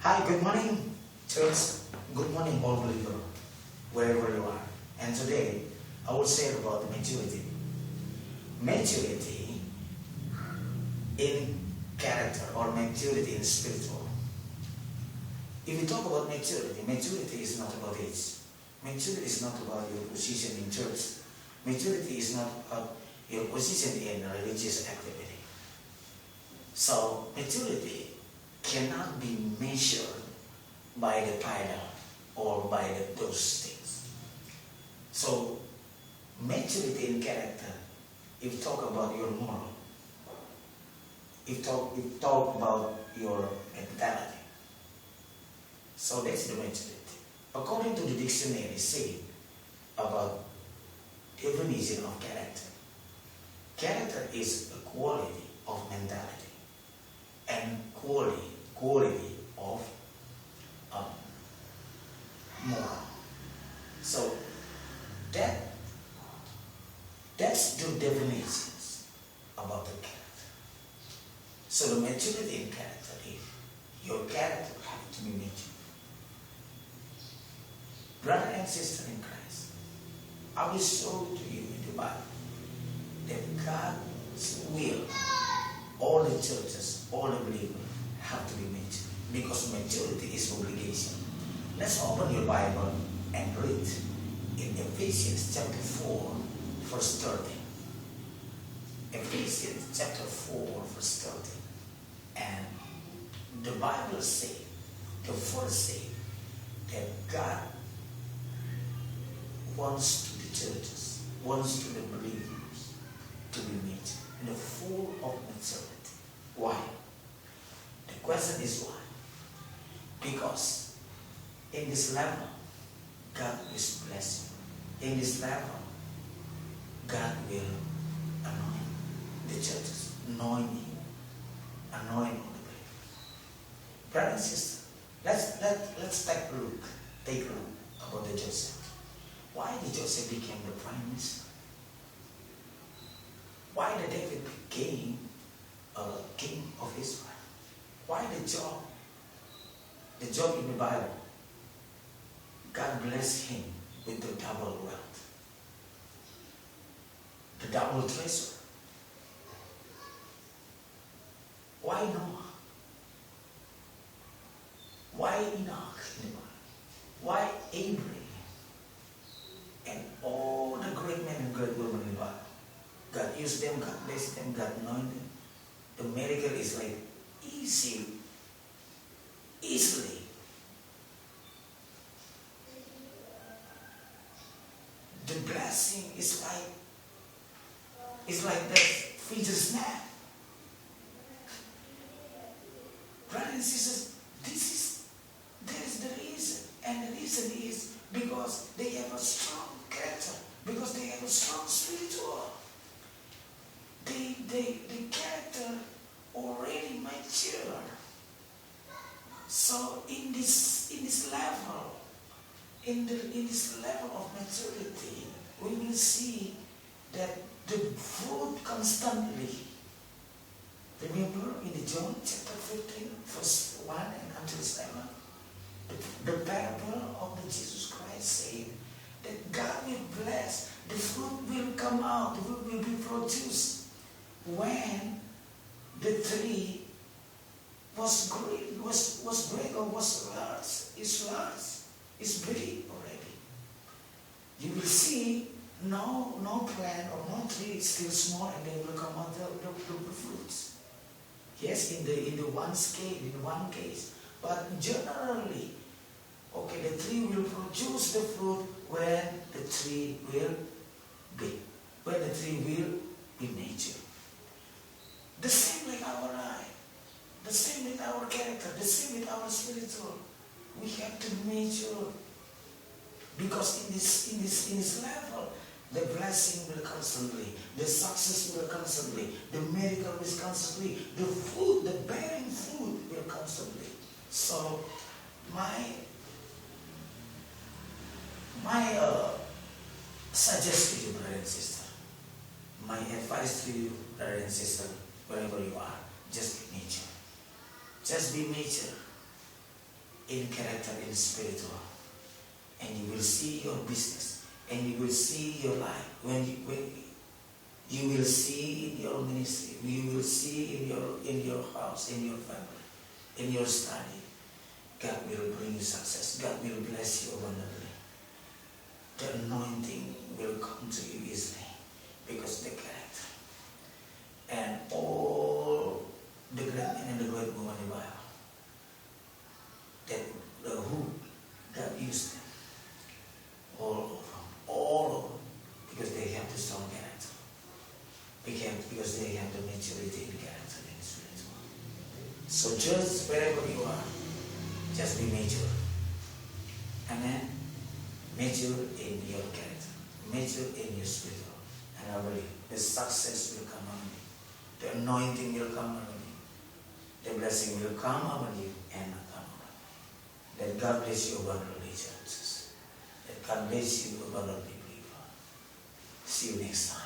Hi, good morning, church. Good morning, all believer, wherever you are. And today, I will say about maturity. Maturity in character or maturity in spiritual. If you talk about maturity, maturity is not about age. Maturity is not about your position in church. Maturity is not about your position in religious activity. So, maturity cannot be measured by the title or by those things. So, maturity in character, if you talk about your moral, if you talk about your mentality. So that's the maturity. According to the dictionary, say about definition of character. Character is a quality of mentality and quality of moral. So that's the definitions about the character. So the maturity in character is your character has to be mature. Brother and sister in Christ, I will show to you in the Bible that God's will, all the churches, all the believers have to be mature. Because maturity is obligation. Let's open your Bible and read in Ephesians chapter 4, verse 13. Ephesians chapter 4, verse 13. And the Bible says, the verse says, that God wants to the churches, wants to the believers to be mature, in the full of maturity. Why? The question is why? Because in this level, God is blessing. In this level, God will anoint the churches, anoint you, anoint all the believers. Brothers and sisters, let's take a look about the Joseph. Why did Joseph become the prime minister? Why did David became a king of Israel? Why the Job? The Job in the Bible, God blessed him with the double wealth, the double treasure. Why Noah? Why Enoch in the Bible? Why Abraham? And all the great men and great women in the Bible. God used them, God blessed them, God anointed them. The miracle is like easily. The blessing is like that fetus snap. Brothers and sisters, there is the reason. And the reason is because they have a strong character, because they have a strong spiritual. The character already mature. So in this level, in this level of maturity, we will see that the fruit constantly. Remember in the John chapter 15, verse 1 and until 7, the parable of the Jesus Christ said that God will bless, the fruit will come out, the fruit will be produced when the tree was great or was large, is big already. You will see no plant or no tree is still small and they will come out the fruits. Yes, in the one case. But generally, okay, the tree will produce the fruit when the tree will be nature. The same with our life, the same with our character, the same with our spiritual. We have to mature because in this level, the blessing will constantly, the success will constantly, the miracle will constantly, the fruit, the bearing fruit will constantly. So my suggestion to you, brother and sister, my advice to you, brother and sister, wherever you are, just be mature. Just be mature. in character, in spiritual. And you will see your business, and you will see your life. When you will see in your ministry, you will see in your house, in your family, in your study. God will bring you success. God will bless you abundantly. The anointing will come to you easily because the character. And all the great men and the great women in the Bible, that who God used them all over, because they have the strong character. Because they have the maturity in character and spiritual. So just wherever you are, just be mature. Amen. Mature in your character. Mature in your spiritual. And I believe the success will come on you. The anointing will come on you. The blessing will come on you and come on you. That God bless you abundantly, Jesus. That God bless you abundantly, believer. See you next time.